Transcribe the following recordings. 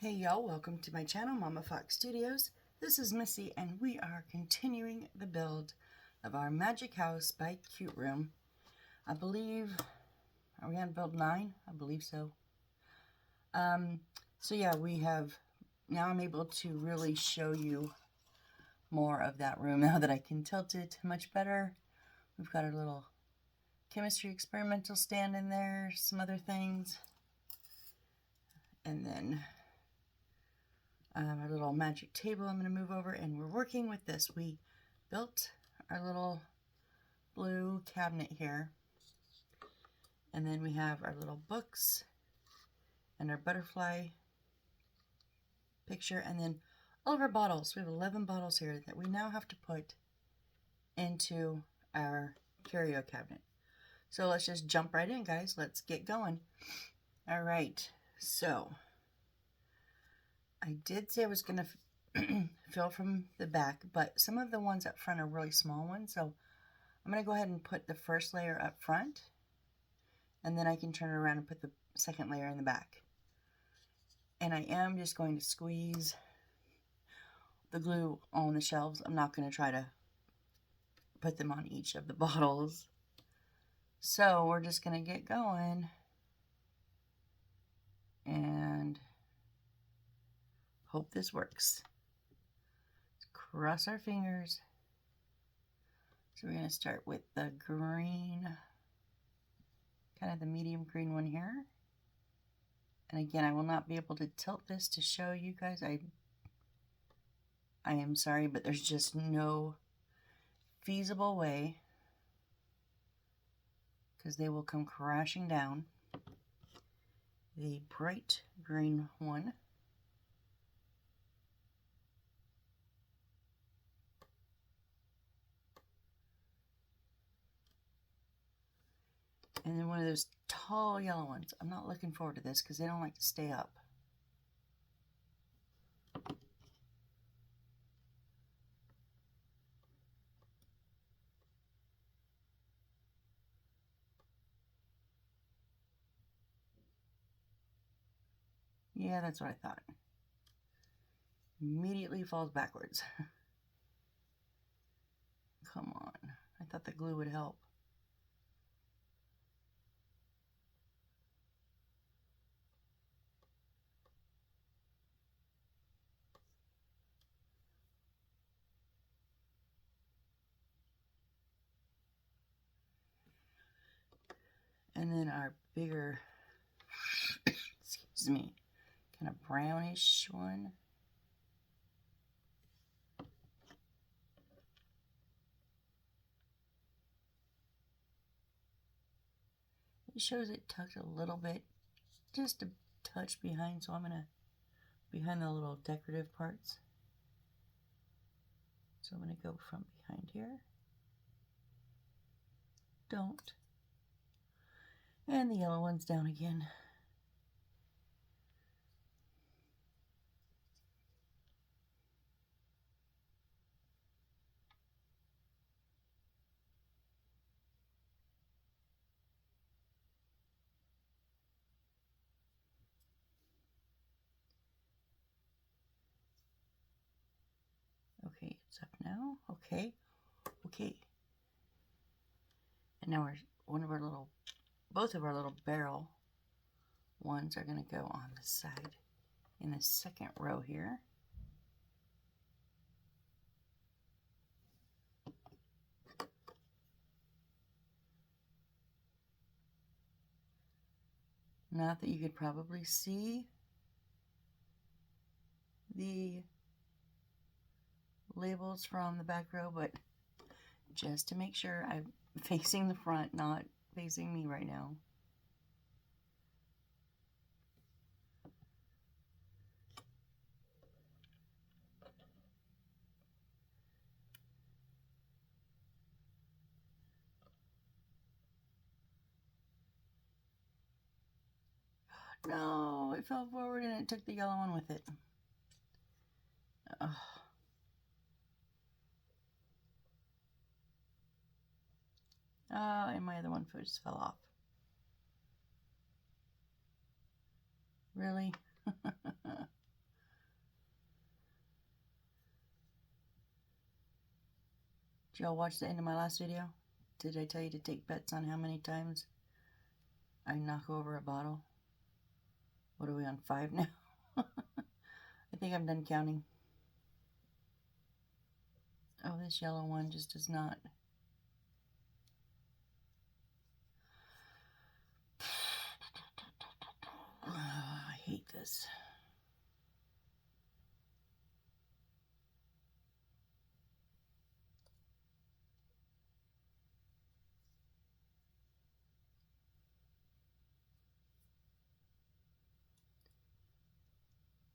Hey y'all, welcome to my channel, Mama Fox Studios. This is Missy and we are continuing the build of our Magic House by Cute Room. I believe, are we on build 9? I believe so. So yeah, now I'm able to really show you more of that room now that I can tilt it much better. We've got our little chemistry experimental stand in there, some other things. And then our little magic table I'm going to move over, and we're working with this. We built our little blue cabinet here, and then we have our little books and our butterfly picture, and then all of our bottles. We have 11 bottles here that we now have to put into our curio cabinet. So let's just jump right in, guys. Let's get going. All right, so I did say I was going to fill from the back, but some of the ones up front are really small ones, so I'm going to go ahead and put the first layer up front, and then I can turn it around and put the second layer in the back. And I am just going to squeeze the glue on the shelves. I'm not going to try to put them on each of the bottles. So we're just going to get going and hope this works. Cross our fingers. So we're going to start with the green, kind of the medium green one here. And again, I will not be able to tilt this to show you guys. I am sorry, but there's just no feasible way, because they will come crashing down. The bright green one. And then one of those tall yellow ones. I'm not looking forward to this because they don't like to stay up. Yeah, that's what I thought. Immediately falls backwards. Come on. I thought the glue would help. And then our bigger, excuse me, kind of brownish one. It shows it tucked a little bit, just a touch behind, so I'm going to, behind the little decorative parts. So I'm going to go from behind here. Don't. And the yellow one's down again. Okay, it's up now. Okay. And now both of our little barrel ones are going to go on the side in the second row here. Not that you could probably see the labels from the back row, but just to make sure, I'm facing the front, not facing me right now. No, it fell forward and it took the yellow one with it. Ugh. Oh, and my other one just fell off. Really? Did y'all watch the end of my last video? Did I tell you to take bets on how many times I knock over a bottle? What are we on, 5 now? I think I'm done counting. Oh, this yellow one just does not. Oh, I hate this.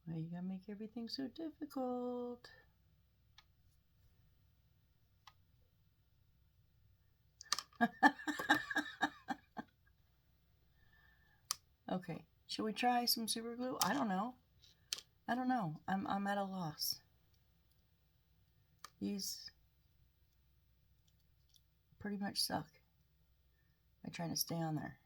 Why you gotta make everything so difficult? Okay, should we try some super glue? I don't know. I don't know. I'm at a loss. These pretty much suck. I'm trying to stay on there.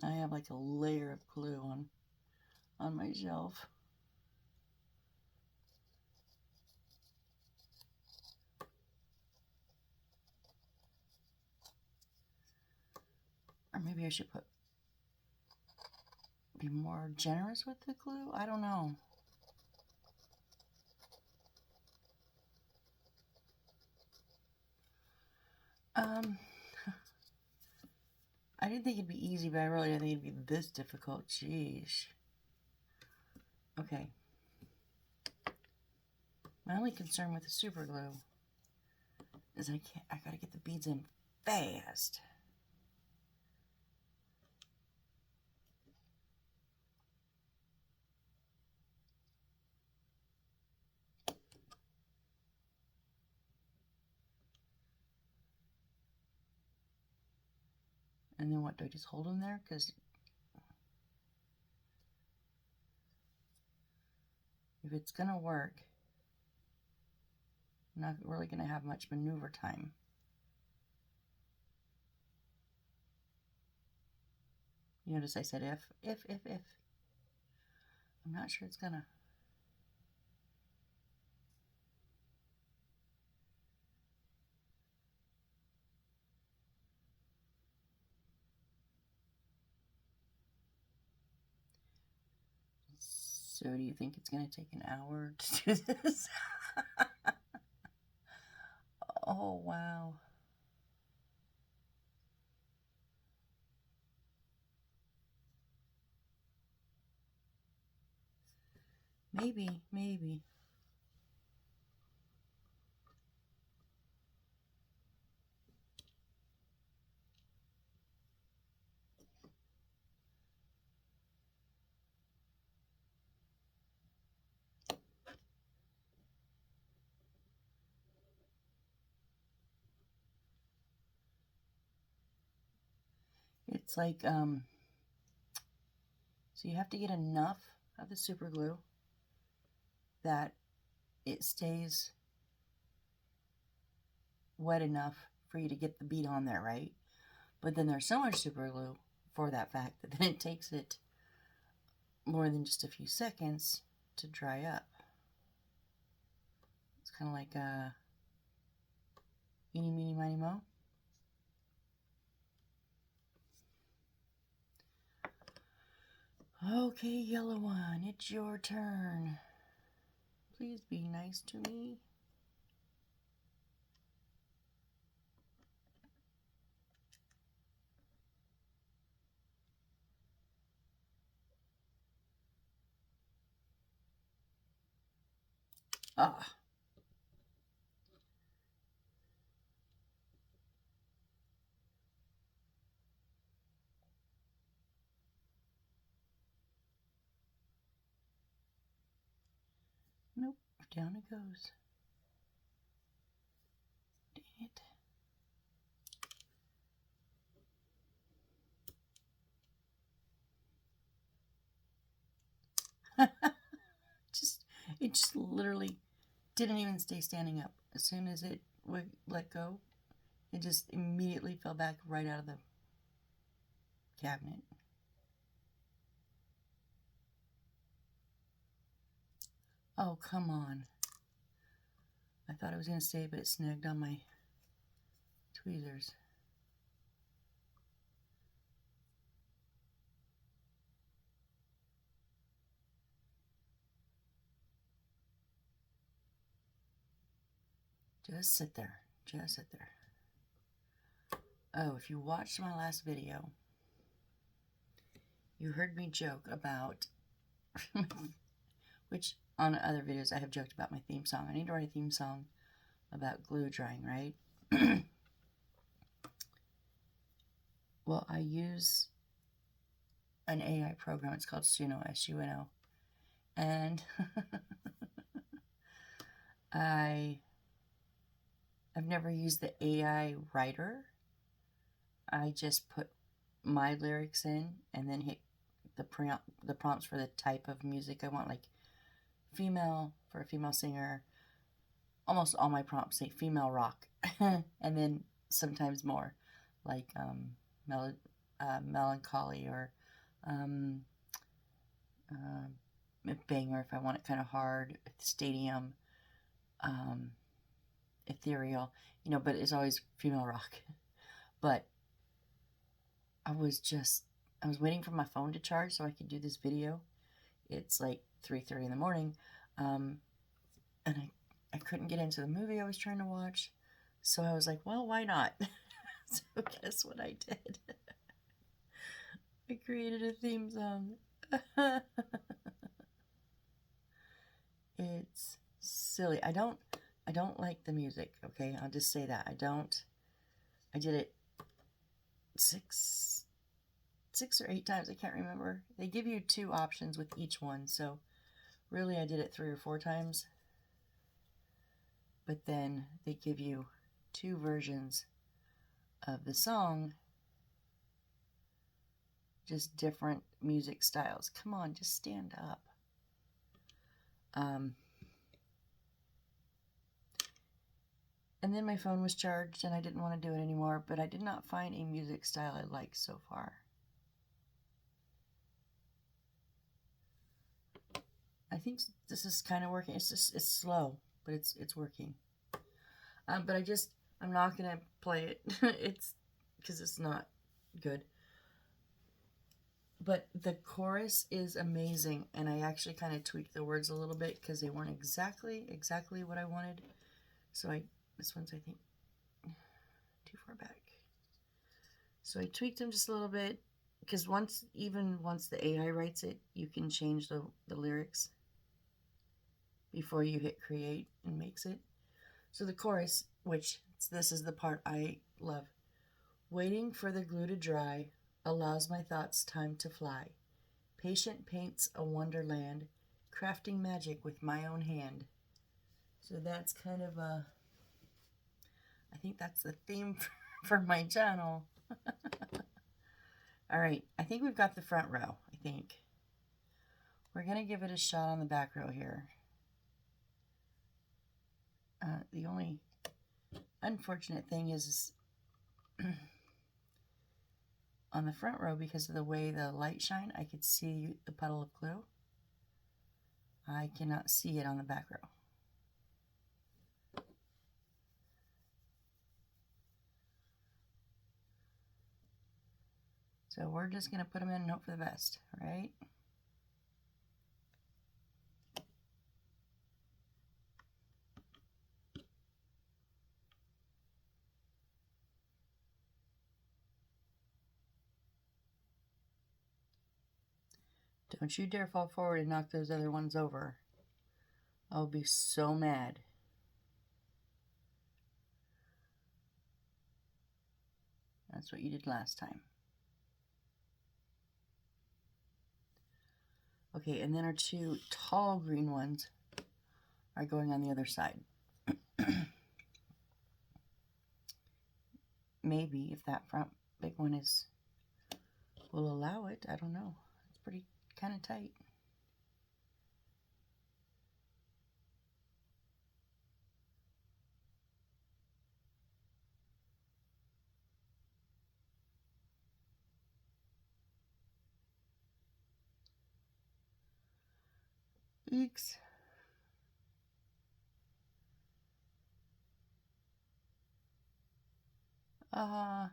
I have like a layer of glue on my shelf. Or maybe I should be more generous with the glue. I don't know. I didn't think it'd be easy, but I really didn't think it'd be this difficult. Jeez. Okay. My only concern with the super glue is I gotta get the beads in fast. And then what, do I just hold them there? Because if it's gonna work, I'm not really gonna have much maneuver time. You notice I said if. I'm not sure it's gonna. So do you think it's gonna take an hour to do this? Oh, wow. Maybe. It's like, so you have to get enough of the super glue that it stays wet enough for you to get the bead on there, right? But then there's so much super glue for that fact that then it takes it more than just a few seconds to dry up. It's kind of like a eeny, meeny, miny, moe. Okay, yellow one, it's your turn. Please be nice to me. Ah. Nope, down it goes. Dang it. It just literally didn't even stay standing up. As soon as it would let go, It just immediately fell back right out of the cabinet. Oh, come on. I thought it was going to stay, but it snagged on my tweezers. Just sit there. Just sit there. Oh, if you watched my last video, you heard me joke about, which on other videos I have joked about my theme song. I need to write a theme song about glue drying, right? Well, I use an AI program. It's called Suno, S-U-N-O. And I've never used the AI writer. I just put my lyrics in and then hit the prompts for the type of music I want, like female for a female singer. Almost all my prompts say female rock, and then sometimes more, like melancholy or banger if I want it kind of hard, stadium, ethereal, but it's always female rock. But I was waiting for my phone to charge so I could do this video. It's like 3:30 in the morning, and I couldn't get into the movie I was trying to watch, so I was like, well, why not? So guess what I did? I created a theme song. It's silly. I don't like the music, okay? I'll just say that. I did it six or 8 times, I can't remember. They give you 2 options with each one, so really I did it 3 or 4 times. But then they give you 2 versions of the song, just different music styles. Come on, just stand up. And then my phone was charged and I didn't want to do it anymore, but I did not find a music style I like so far. I think this is kind of working. It's slow, but it's working. But I'm not going to play it. It's because it's not good. But the chorus is amazing, and I actually kind of tweaked the words a little bit because they weren't exactly what I wanted. So this one's, I think, too far back. So I tweaked them just a little bit because once the AI writes it, you can change the lyrics before you hit create and makes it. So the chorus, which this is the part I love. Waiting for the glue to dry allows my thoughts time to fly. Patient paints a wonderland, crafting magic with my own hand. So that's kind of I think that's the theme for my channel. All right, I think we've got the front row, I think. We're going to give it a shot on the back row here. The only unfortunate thing is on the front row, because of the way the light shine, I could see the puddle of glue. I cannot see it on the back row. So we're just going to put them in and hope for the best, right? Don't you dare fall forward and knock those other ones over. I'll be so mad. That's what you did last time. Okay, and then our 2 tall green ones are going on the other side. Maybe if that front big one will allow it. I don't know. It's pretty kind of tight. Eeks. Uh,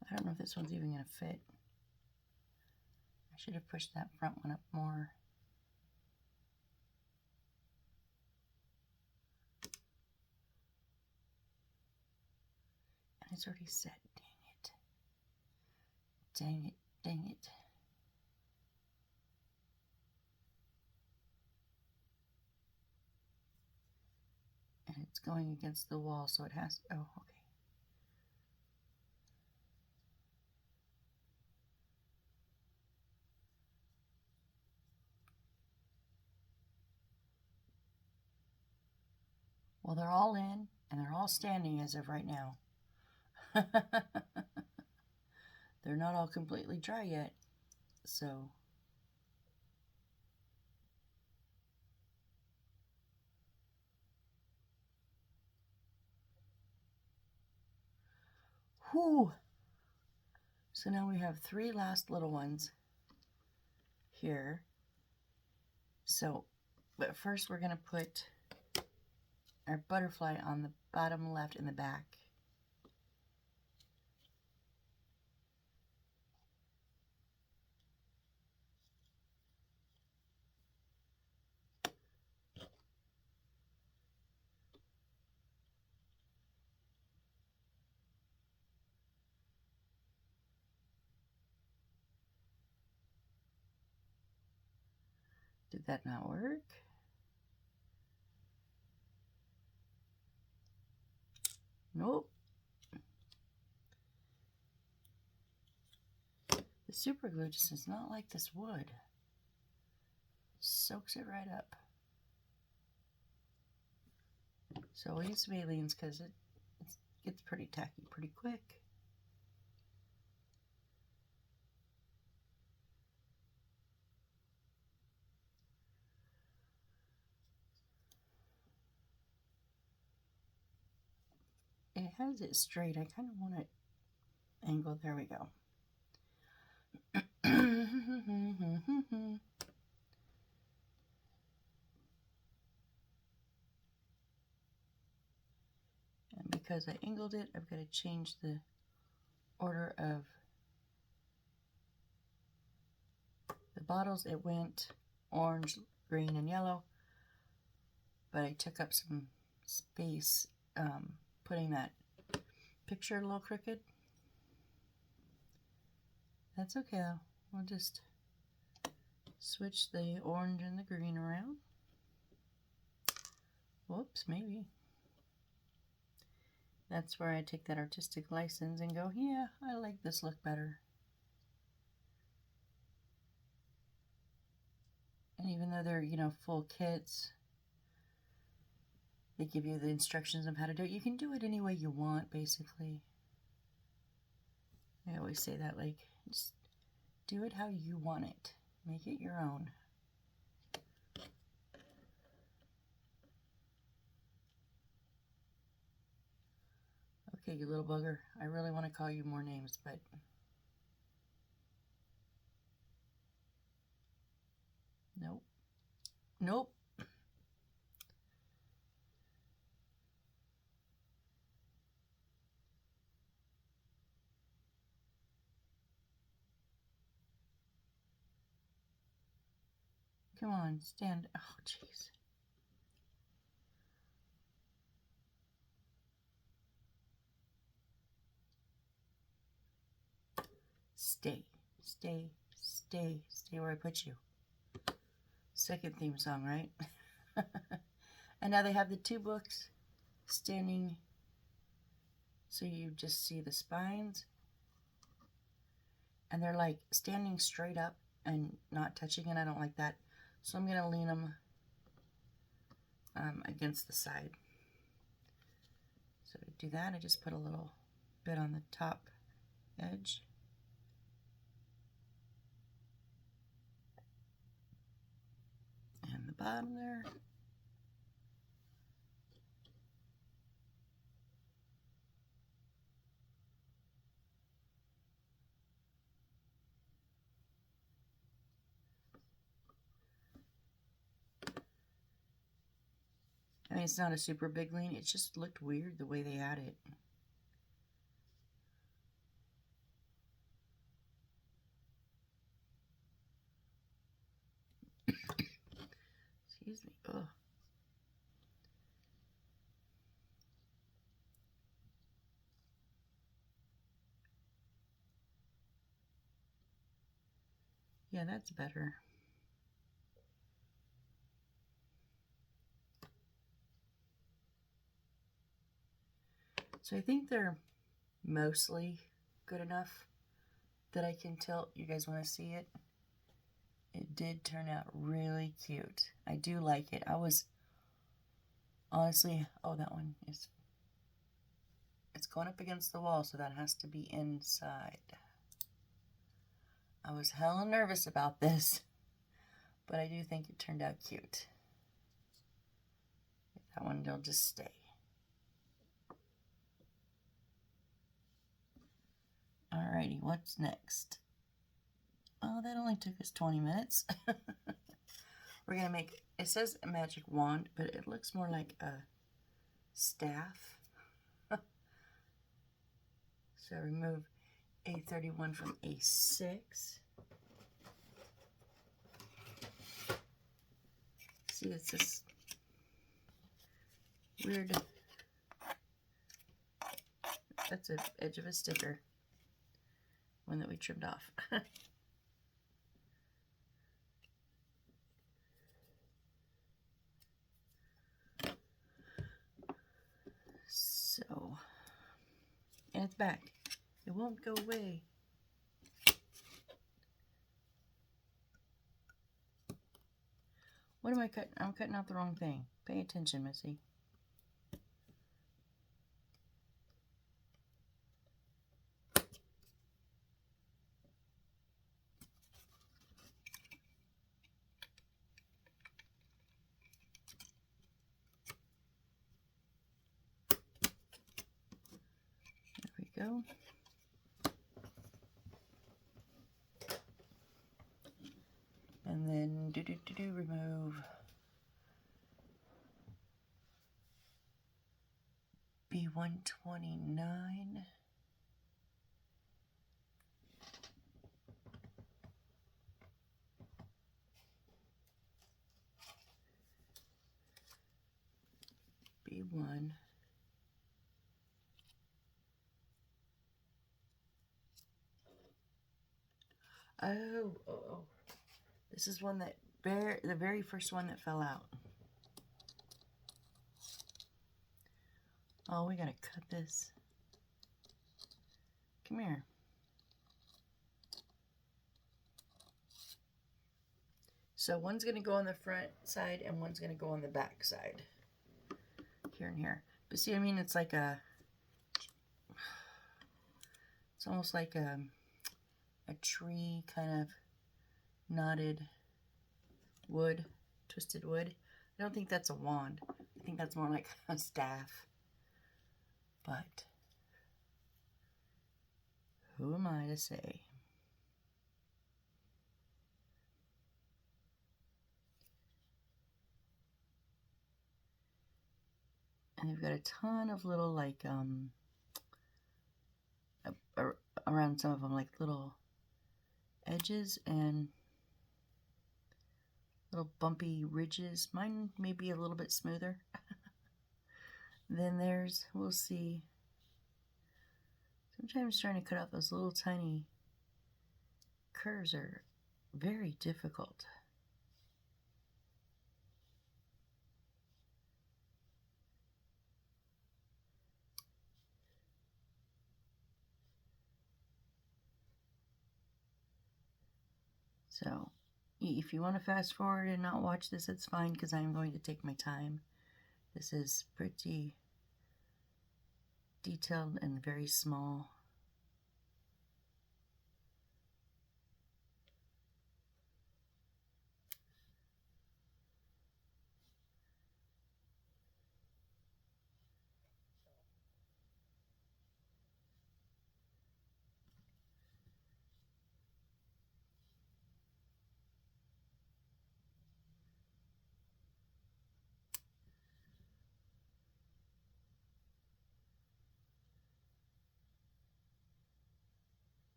I don't know if this one's even going to fit. I should have pushed that front one up more. And it's already set. Dang it. Dang it. Dang it. And it's going against the wall, so it has, oh, okay. Well, they're all in, and they're all standing as of right now. They're not all completely dry yet, so. Whew. So now we have 3 last little ones here. So, but first we're going to put our butterfly on the bottom left in the back. Did that not work? Nope. The super glue just is not like this wood. Soaks it right up. So we'll use some Aleene's because it gets pretty tacky pretty quick. It has it straight. I kind of want it angled. There we go. And because I angled it, I've got to change the order of the bottles. It went orange, green, and yellow, but I took up some space putting that picture a little crooked. That's okay though. We'll just switch the orange and the green around. Whoops, maybe. That's where I take that artistic license and go, yeah, I like this look better. And even though they're, you know, full kits, they give you the instructions of how to do it. You can do it any way you want, basically. I always say that, like, just do it how you want it. Make it your own. Okay, you little bugger. I really want to call you more names, but nope. Nope. Come on, stand. Oh, jeez. Stay, stay, stay, stay where I put you. Second theme song, right? And now they have the 2 books standing, so you just see the spines, and they're like standing straight up and not touching it. I don't like that, so I'm going to lean them against the side. So to do that, I just put a little bit on the top edge. bottom there. I mean, it's not a super big lean. It just looked weird the way they had it. Excuse me. Ugh. Yeah, that's better. So I think they're mostly good enough that I can tilt. You guys want to see it? It did turn out really cute. I do like it. I was honestly, oh, that one is, it's going up against the wall, so that has to be inside. I was hella nervous about this, but I do think it turned out cute. That one will just stay. Alrighty, what's next? Oh, that only took us 20 minutes. We're going to make, it says a magic wand, but it looks more like a staff. So remove A31 from A6. See, it's this weird, that's the edge of a sticker, one that we trimmed off. So, and it's back. It won't go away. What am I cutting? I'm cutting out the wrong thing. Pay attention, Missy. There we go. And then remove B129. B1. Oh. This is one that, the very first one that fell out. Oh, we gotta cut this. Come here. So one's gonna go on the front side and one's gonna go on the back side. Here and here. But see, I mean, it's like a, it's almost like a tree kind of knotted wood, twisted wood. I don't think that's a wand. I think that's more like a staff. But who am I to say? And they've got a ton of little, like, around some of them, like little edges and little bumpy ridges. Mine may be a little bit smoother than theirs. We'll see. Sometimes trying to cut out those little tiny curves are very difficult. So, if you want to fast forward and not watch this, it's fine, because I'm going to take my time. This is pretty detailed and very small.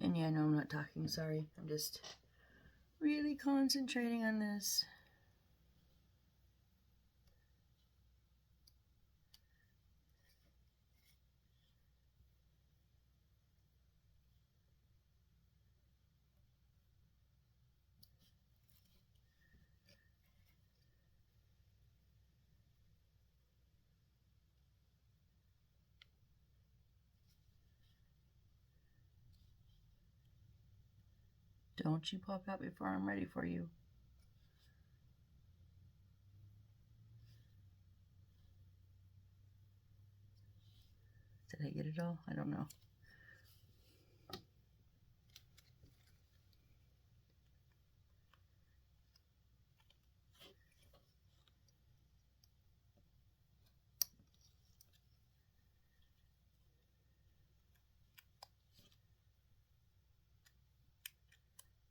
And yeah, no, I'm not talking, sorry. I'm just really concentrating on this. Don't you pop out before I'm ready for you. Did I get it all? I don't know.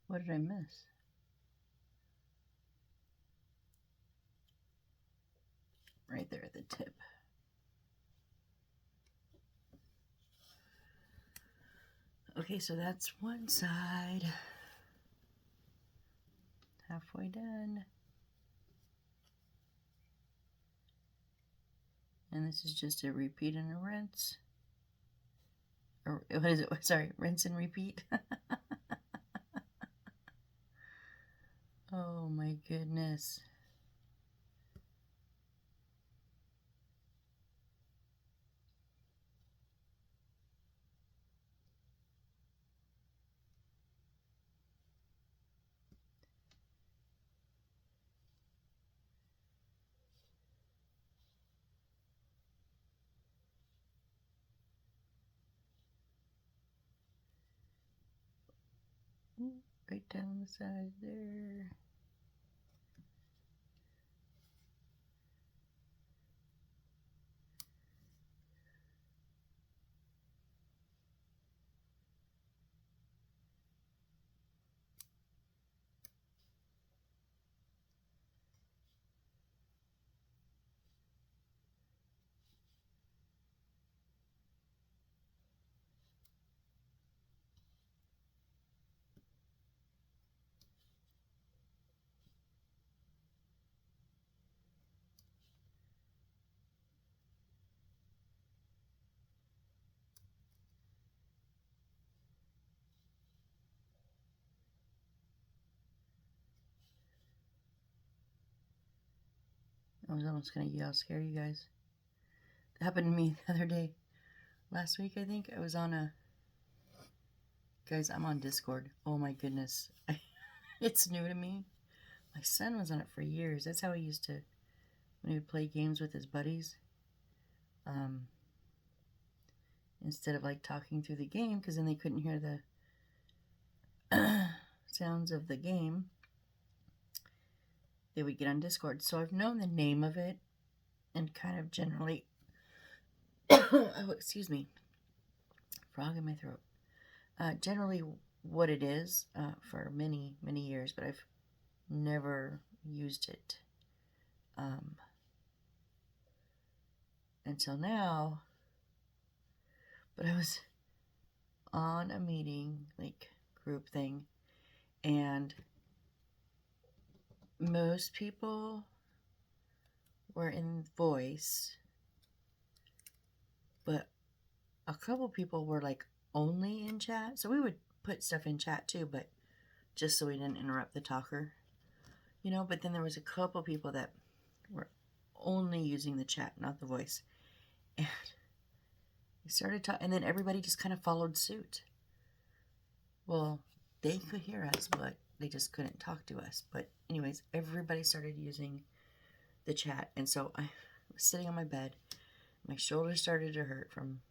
What did I miss? Right there at the tip. Okay, so that's one side. Halfway done. And this is just a repeat and a rinse. Or what is it? Sorry, rinse and repeat. Oh my goodness. Right down the side there. I was almost going to yell, scare you guys. That happened to me the other day. Last week, I think. I was on a... Guys, I'm on Discord. Oh my goodness. It's new to me. My son was on it for years. That's how he used to... When he would play games with his buddies. Instead of like talking through the game, because then they couldn't hear the sounds of the game, they would get on Discord. So I've known the name of it and kind of generally... oh, excuse me. Frog in my throat. Generally what it is for many, many years, but I've never used it until now. But I was on a meeting, like group thing, and most people were in voice, but a couple people were like only in chat. So we would put stuff in chat too, but just so we didn't interrupt the talker, you know. But then there was a couple people that were only using the chat, not the voice. And we started talking, and then everybody just kind of followed suit. Well, they could hear us, but they just couldn't talk to us. But anyways, everybody started using the chat. And so I was sitting on my bed. My shoulders started to hurt from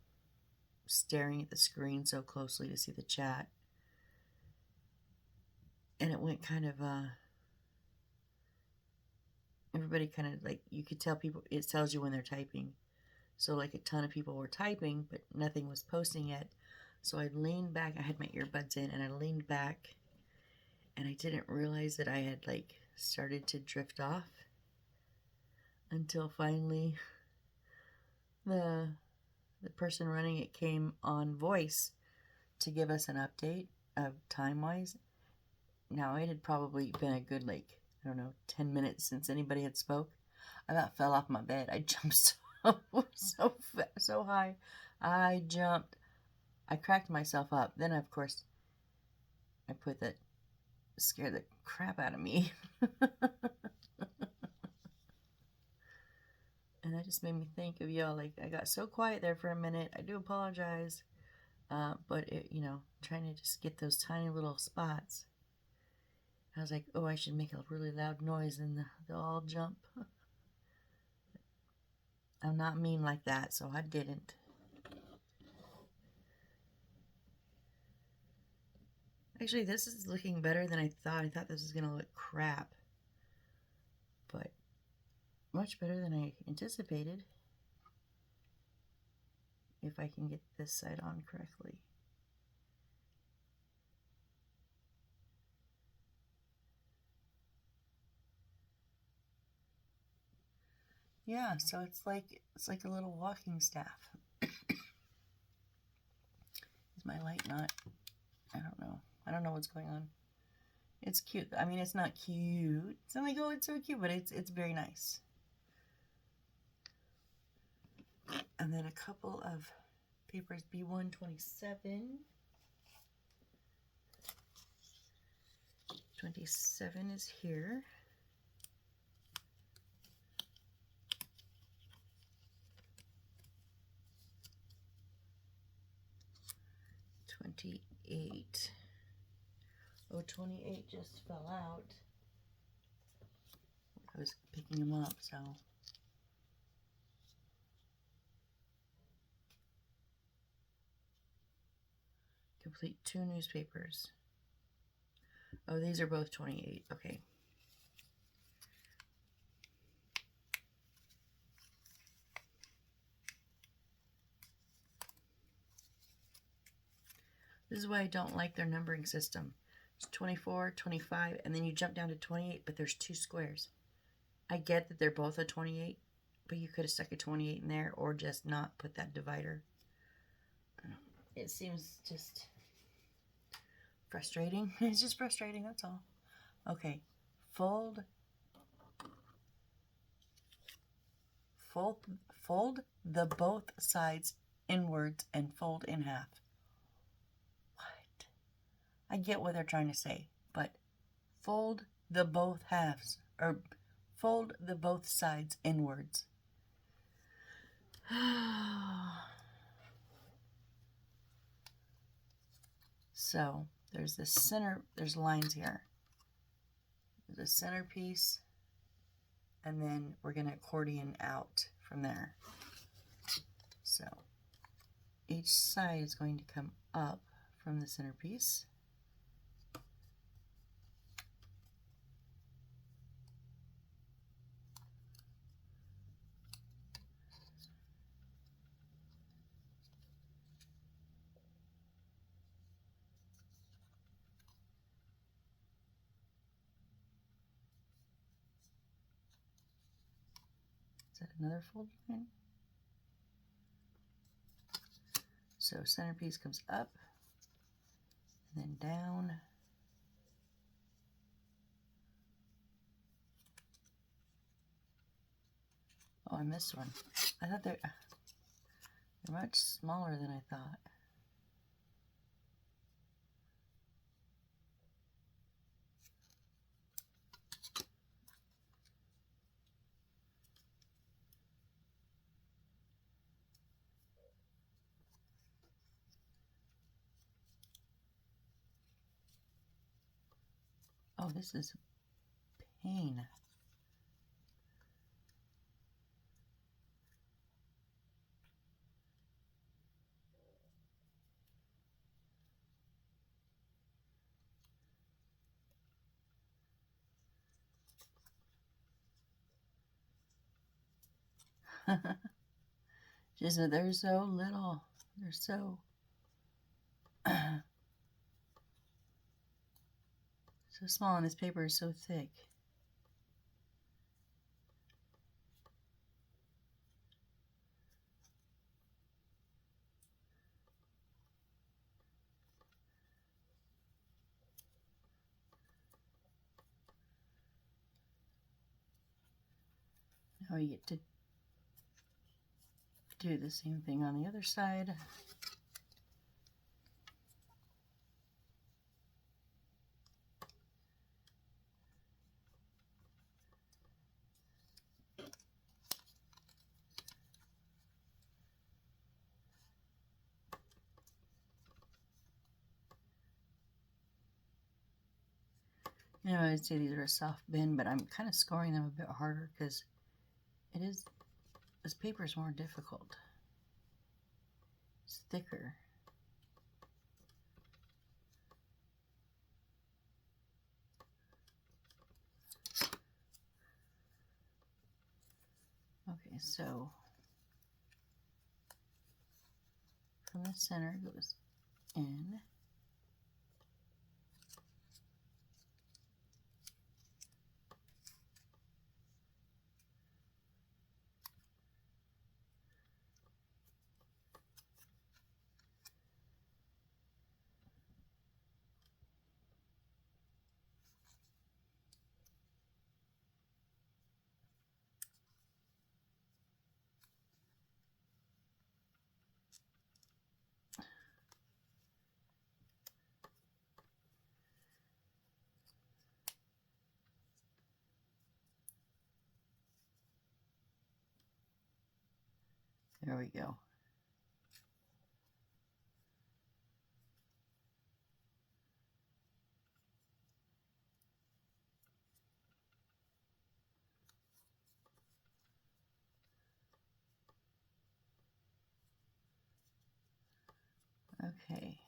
staring at the screen so closely to see the chat. And it went kind of, everybody kind of like, you could tell people, it tells you when they're typing. So like a ton of people were typing, but nothing was posting yet. So I leaned back, I had my earbuds in, and I leaned back, and I didn't realize that I had like started to drift off until finally the person running it came on voice to give us an update of time-wise. Now, it had probably been a good, like, I don't know, 10 minutes since anybody had spoke. I about fell off my bed. I jumped so high. I jumped. I cracked myself up. Then, of course, I put that, scared the crap out of me. And that just made me think of y'all. Like, I got so quiet there for a minute. I do apologize. But, trying to just get those tiny little spots. I was like, oh, I should make a really loud noise and they'll all jump. I'm not mean like that, so I didn't. Actually, this is looking better than I thought. I thought this was going to look crap. But much better than I anticipated. If I can get this side on correctly. Yeah, so it's like a little walking staff. Is my light not? I don't know. I don't know what's going on. It's cute. I mean, it's not cute. It's not like, oh, it's so cute, but it's very nice. And then a couple of papers, B127. 27 is here. $28. Oh, 28 just fell out. I was picking them up, so. Complete 2 newspapers. Oh, these are both 28. Okay. This is why I don't like their numbering system. It's 24, 25, and then you jump down to 28, but there's 2 squares. I get that they're both a 28, but you could have stuck a 28 in there or just not put that divider. It seems just frustrating. It's just frustrating, that's all. Okay, fold the both sides inwards and fold in half. What? I get what they're trying to say, but fold the both halves, or fold the both sides inwards. So there's the center, there's lines here. There's a centerpiece, and then we're going to accordion out from there. So each side is going to come up from the centerpiece. Is that another fold line? So centerpiece comes up and then down. Oh, I missed one. I thought they're much smaller than I thought. Oh, this is pain. Just that they're so little. They're so so small, and this paper is so thick. Now we get to do the same thing on the other side. You know, I'd say these are a soft bend, but I'm kind of scoring them a bit harder because this paper is more difficult. It's thicker. Okay, so from the center goes in. There we go. Okay.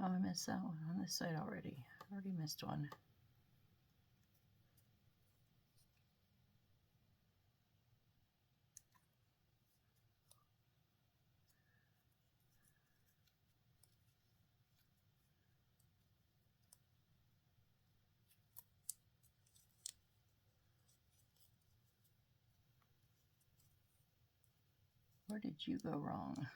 Oh, I missed that one on this side already. I already missed one. Where did you go wrong?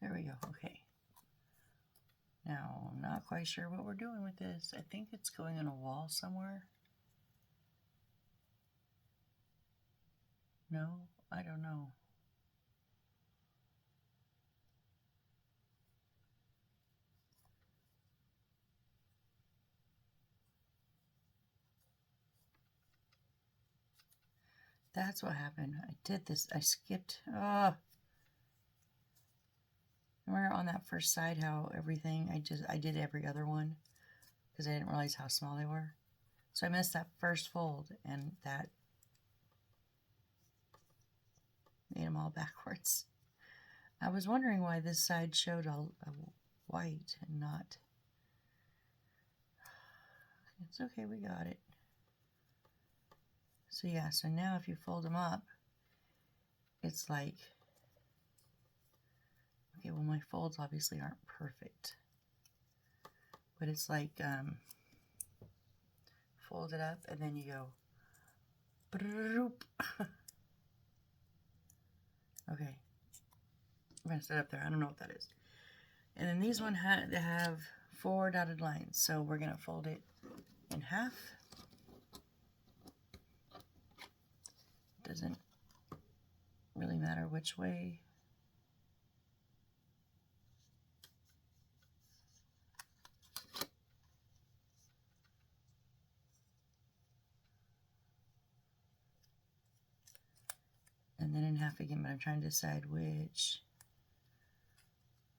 There we go. Okay. Now, I'm not quite sure what we're doing with this. I think it's going on a wall somewhere. No, I don't know. That's what happened. I did this. I skipped. Remember on that first side how everything, I did every other one because I didn't realize how small they were. So I missed that first fold and that made them all backwards. I was wondering why this side showed a white and not. It's okay, we got it. So yeah, so now if you fold them up, it's like, okay, well my folds obviously aren't perfect, but it's like fold it up and then you go okay, I'm gonna set up there. I don't know what that is. And then these one have 4 dotted lines, so we're gonna fold it in half. Doesn't really matter which way. And then in half again, but I'm trying to decide which.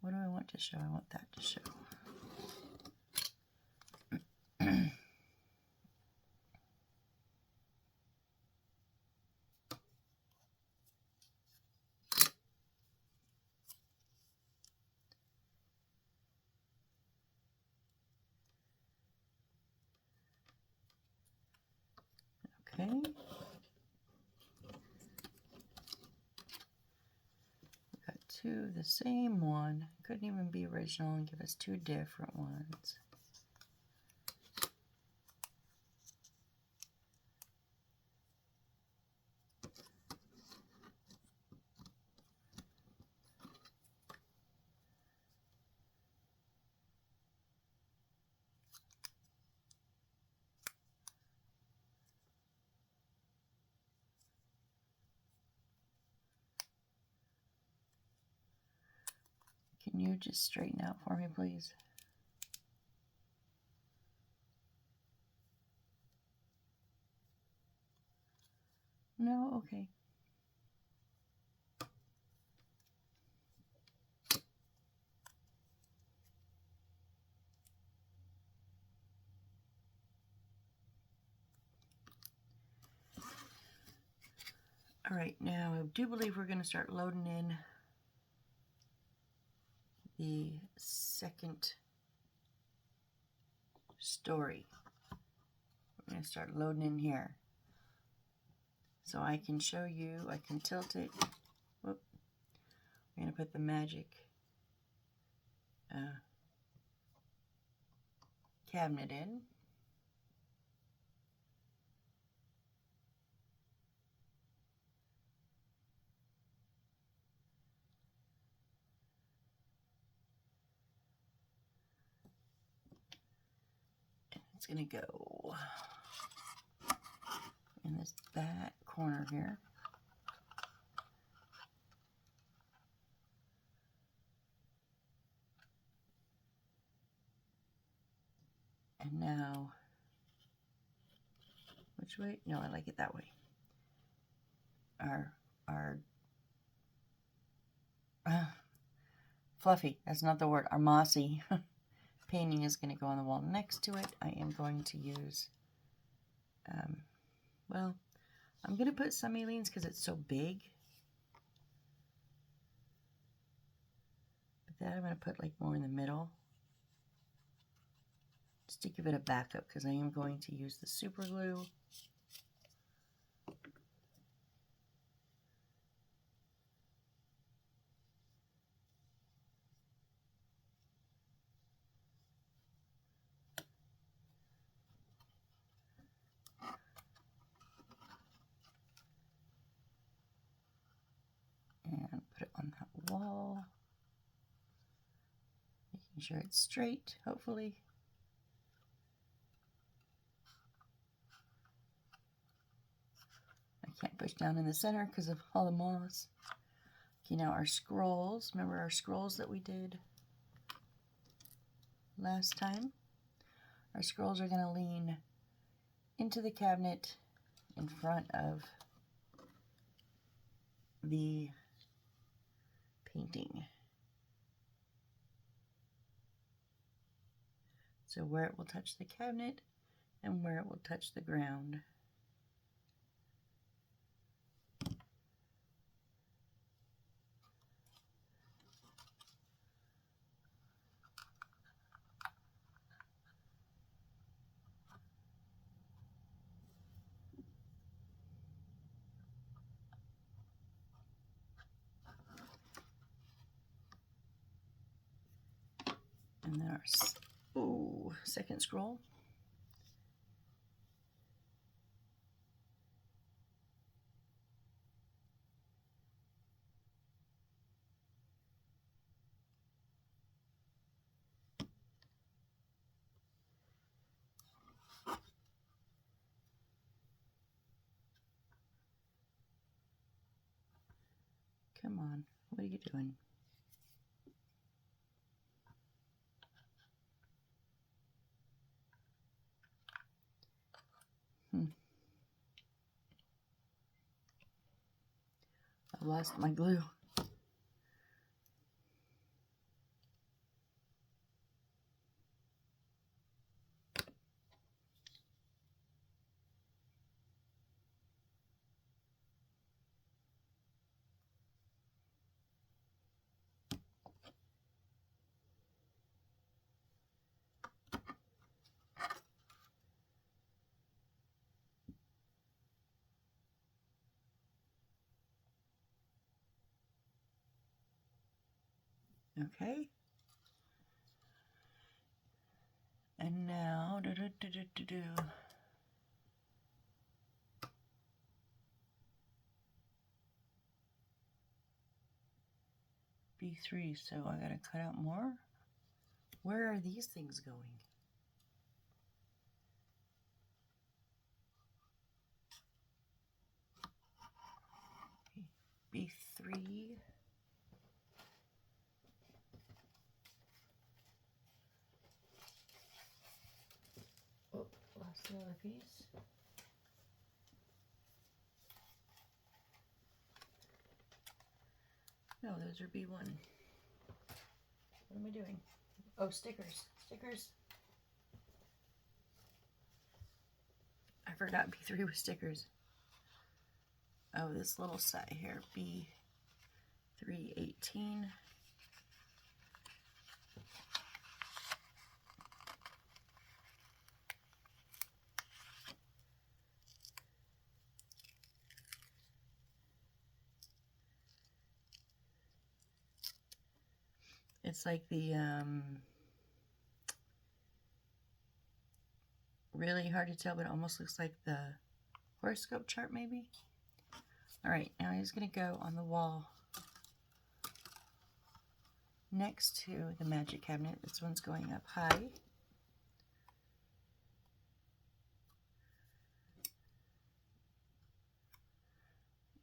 What do I want to show? I want that to show. Okay. to the same one. Couldn't even be original and give us two different ones. Can you just straighten out for me, please? No? Okay. All right, now I do believe we're going to start loading in the second story. We're going to start loading in here. So I can show you, I can tilt it. Whoop. We're going to put the magic cabinet in. It's going to go in this back corner here. And now, which way? No, I like it that way. Our fluffy, that's not the word, our mossy painting is going to go on the wall next to it. I am going to use, well, I'm going to put some Aleene's because it's so big. But then I'm going to put like more in the middle. Just to give it a backup because I am going to use the super glue. And put it on that wall. Making sure it's straight, hopefully. I can't push down in the center because of all the moss. Okay, now our scrolls. Remember our scrolls that we did last time? Our scrolls are going to lean into the cabinet in front of the painting. So where it will touch the cabinet and where it will touch the ground. And then our second scroll. Come on, what are you doing? I lost my glue. Okay. And now, B3, so I gotta cut out more. Where are these things going? B3. Oh, lost the other piece. No, those are B1. What am I doing? Oh, stickers. Stickers. I forgot B3 was stickers. Oh, this little set here, B318. It's like the, really hard to tell, but it almost looks like the horoscope chart maybe. All right, now he's gonna go on the wall next to the magic cabinet. This one's going up high.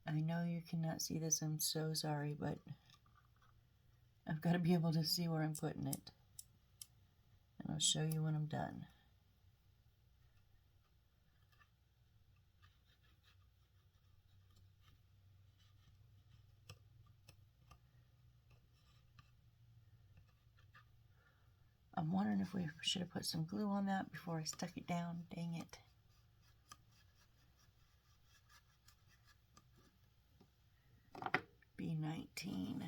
I know you cannot see this, I'm so sorry, but I've got to be able to see where I'm putting it. And I'll show you when I'm done. I'm wondering if we should have put some glue on that before I stuck it down. Dang it. B19.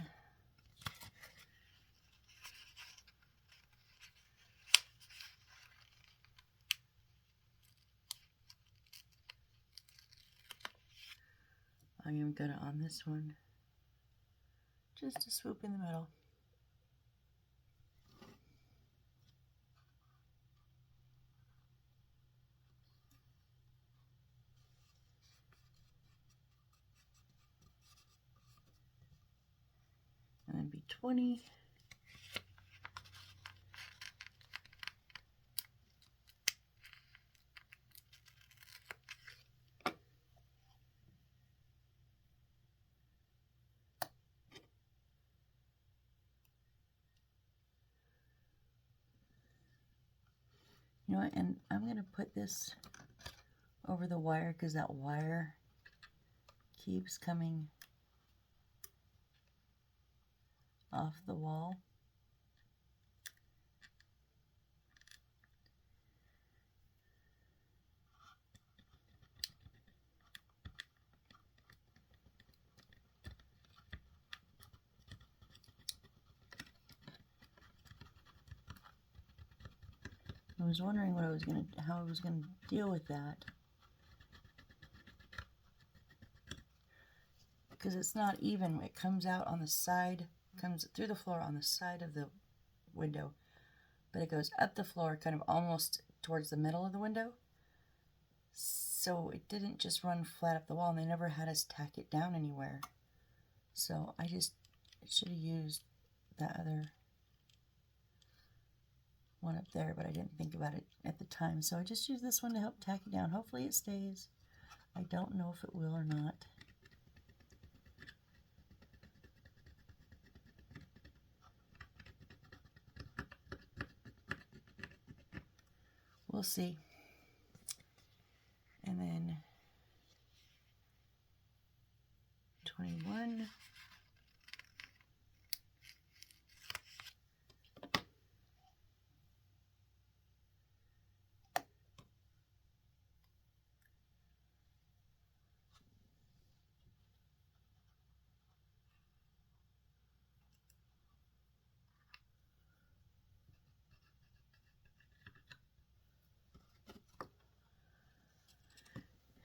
I am gonna, on this one, just a swoop in the middle. And then B20. You know what, and I'm going to put this over the wire because that wire keeps coming off the wall. I was wondering how I was gonna deal with that, because it's not even. It comes out on the side, comes through the floor on the side of the window, but it goes up the floor, kind of almost towards the middle of the window. So it didn't just run flat up the wall, and they never had us tack it down anywhere. So I should have used that other one up there, but I didn't think about it at the time. So I just used this one to help tack it down. Hopefully it stays. I don't know if it will or not. We'll see. And then 21.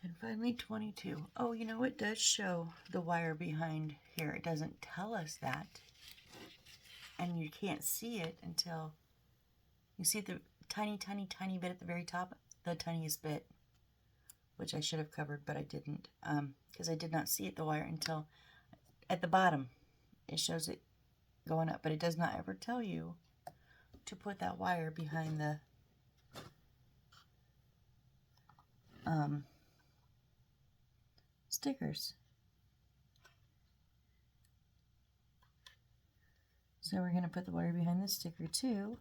And finally 22. Oh, you know, it does show the wire behind here. It doesn't tell us that. and you can't see it until you see the tiny, tiny, tiny bit at the very top, the tiniest bit, which I should have covered, but I didn't, because I did not see it, the wire, until at the bottom. It shows it going up, but it does not ever tell you to put that wire behind the stickers. So we're going to put the wire behind the sticker too,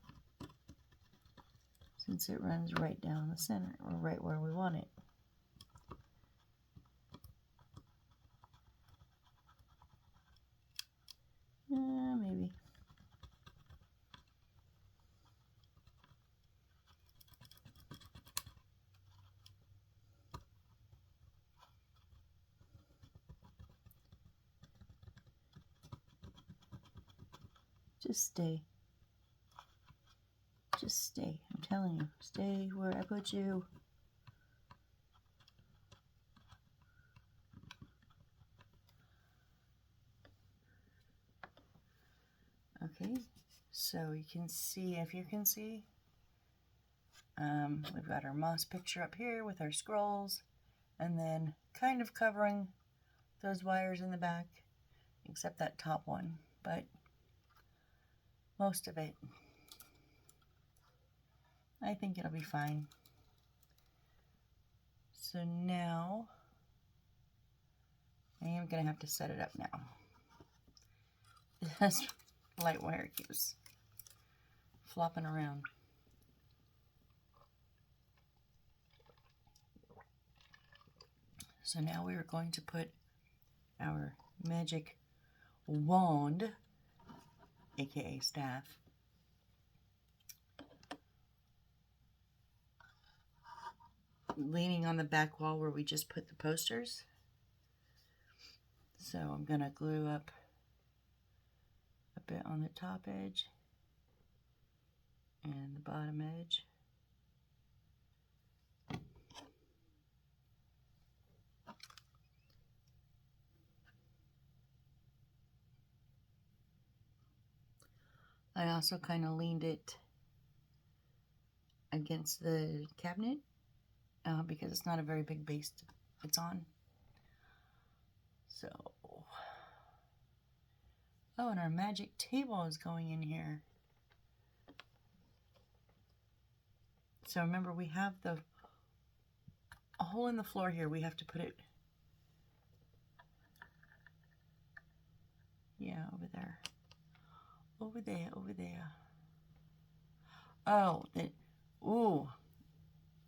since it runs right down the center, or right where we want it. Maybe. Just stay. Just stay. I'm telling you. Stay where I put you. Okay. So you can see, if you can see, we've got our moss picture up here with our scrolls, and then kind of covering those wires in the back, except that top one, but most of it, I think it'll be fine. So now I am going to have to set it up now. This light wire keeps flopping around. So now we are going to put our magic wand, aka staff, leaning on the back wall where we just put the posters. So I'm going to glue up a bit on the top edge and the bottom edge. I also kind of leaned it against the cabinet because it's not a very big base it's on. So, oh, and our magic table is going in here. So remember, we have a hole in the floor here. We have to put it, yeah, over there. Over there, over there. Oh, ooh.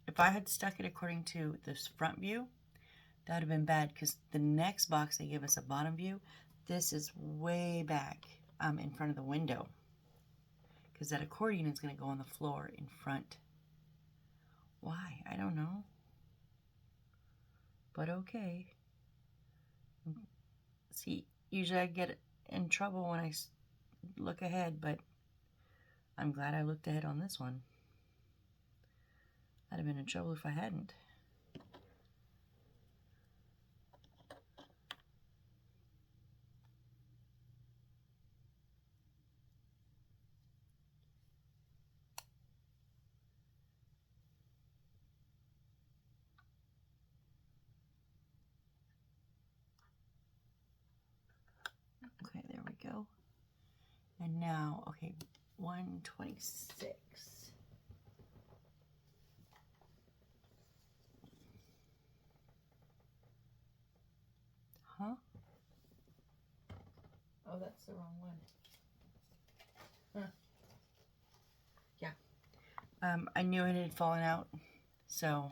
If I had stuck it according to this front view, that would have been bad, because the next box they give us a bottom view. This is way back in front of the window, because that accordion is going to go on the floor in front. Why? I don't know. But okay. See, usually I get in trouble when I look ahead, but I'm glad I looked ahead on this one. I'd have been in trouble if I hadn't. Okay, there we go. And now, okay, 126. Huh? Oh, that's the wrong one. Huh. Yeah. I knew it had fallen out, so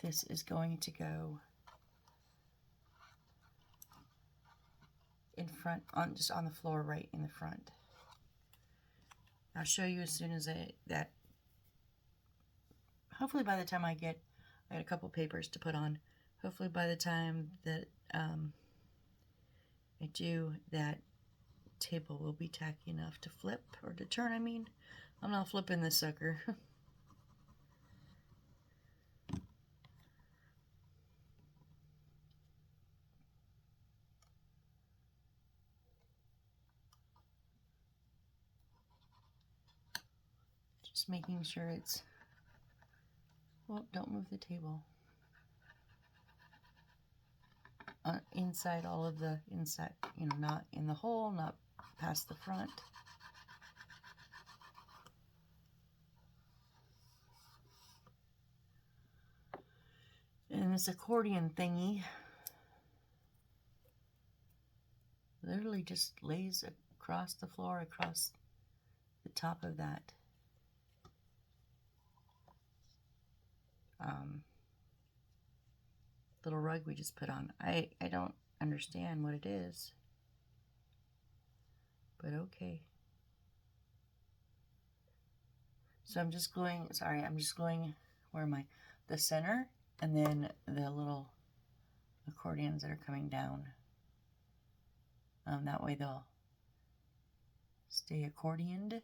this is going to go in front, just on the floor right in the front. I'll show you as soon as that, hopefully by the time I got a couple papers to put on, hopefully by the time that I do, that table will be tacky enough to flip, or to turn, I mean. I'm not flipping this sucker. Just making sure it's, well, don't move the table. Inside all of the inside, you know, not in the hole, not past the front. And this accordion thingy literally just lays across the floor, across the top of that little rug we just put on. I don't understand what it is, but okay. So I'm just gluing, I'm just gluing where the center, and then the little accordions that are coming down. That way they'll stay accordioned,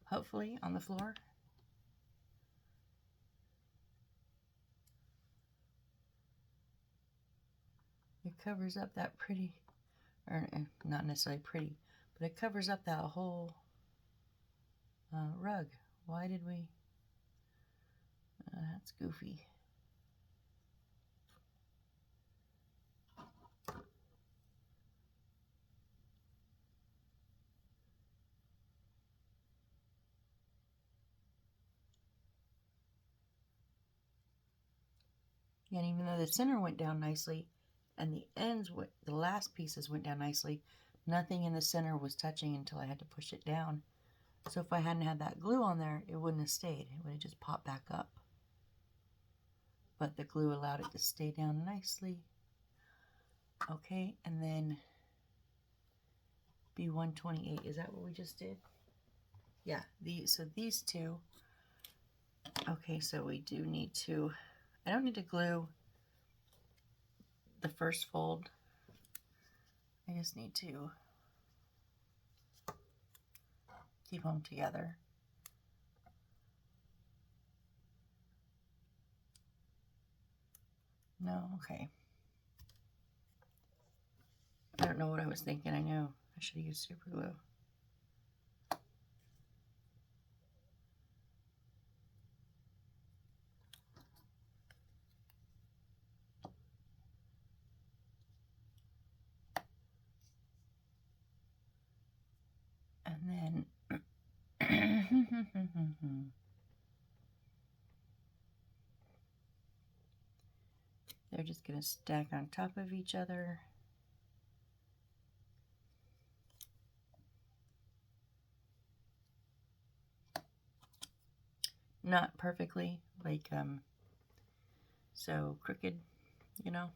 hopefully, on the floor. It covers up that pretty, or not necessarily pretty, but it covers up that whole rug. Why did we? That's goofy. And even though the center went down nicely, and the ends, the last pieces went down nicely, nothing in the center was touching until I had to push it down. So if I hadn't had that glue on there, it wouldn't have stayed. It would have just popped back up. But the glue allowed it to stay down nicely. Okay, and then B128, is that what we just did? Yeah, so these two. Okay, so we do need to, I don't need to glue the first fold. I just need to keep them together. No, okay. I don't know what I was thinking. I know I should have used super glue. And then they're just going to stack on top of each other. Not perfectly, like, so crooked, you know,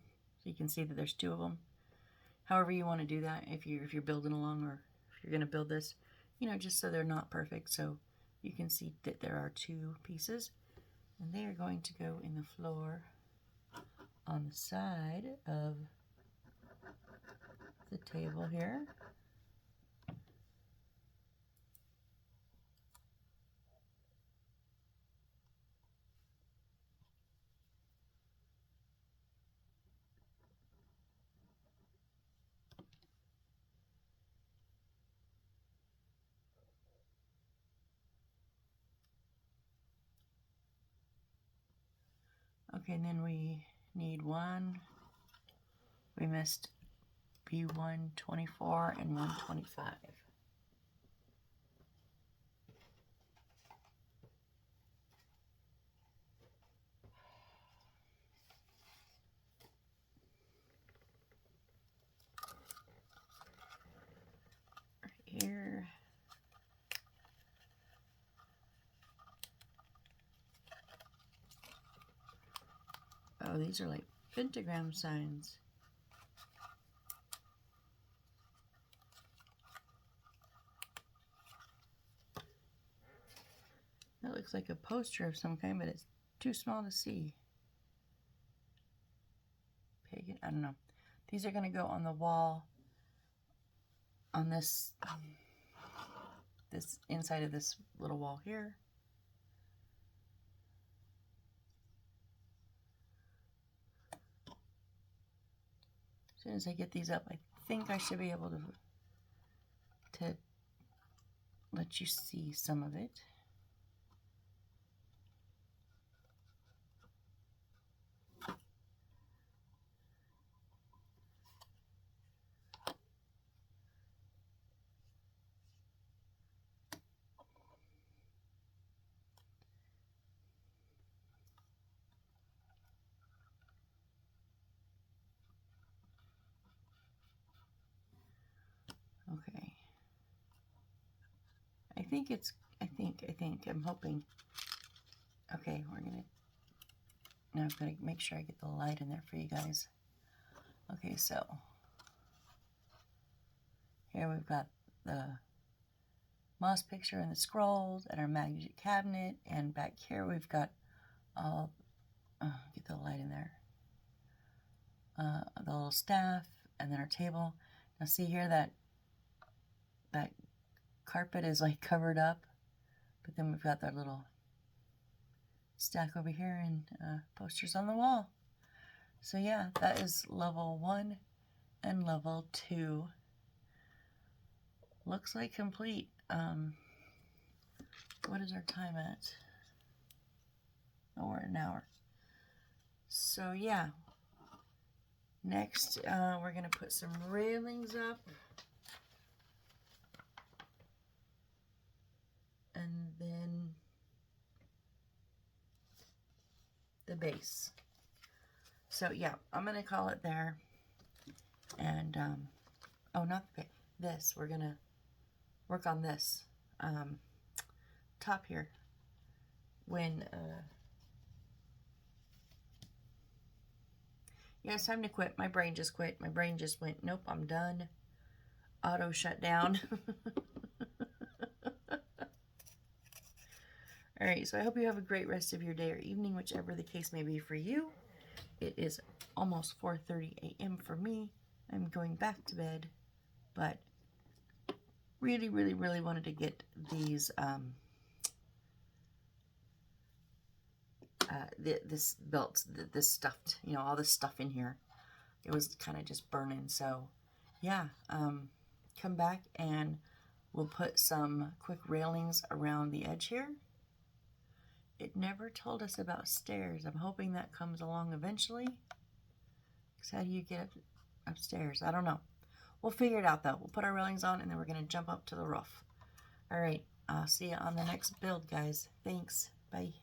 so you can see that there's two of them. However you want to do that, if you're building along, or if you're going to build this, you know, just so they're not perfect, so you can see that there are two pieces, and they are going to go in the floor on the side of the table here. Okay, and then we need one. We missed B124 and 125. Right here. Oh, these are like pentagram signs. That looks like a poster of some kind, but it's too small to see. Pagan, I don't know. These are going to go on the wall on this this inside of this little wall here. As soon as I get these up, I think I should be able to let you see some of it. Okay. I'm hoping. Okay, now I've got to make sure I get the light in there for you guys. Okay, so here we've got the moss picture and the scrolls and our magic cabinet, and back here we've got all, get the light in there, the little staff, and then our table. Now see here that carpet is like covered up, but then we've got that little stack over here and posters on the wall. So yeah, that is level 1 and level 2. Looks like complete. What is our time at? Oh, we're at an hour. So yeah, next we're gonna put some railings up, and then the base. So yeah, I'm gonna call it there. And oh, not the base. This, we're gonna work on this top here when yeah, it's time to quit. My brain just quit. My brain just went, nope, I'm done. Auto shut down. All right, so I hope you have a great rest of your day or evening, whichever the case may be for you. It is almost 4:30 a.m. for me. I'm going back to bed, but really, really, really wanted to get these this belt, this stuffed, you know, all this stuff in here. It was kind of just burning. So yeah, come back and we'll put some quick railings around the edge here. It never told us about stairs. I'm hoping that comes along eventually. Because how do you get upstairs? I don't know. We'll figure it out though. We'll put our railings on and then we're going to jump up to the roof. All right. I'll see you on the next build, guys. Thanks. Bye.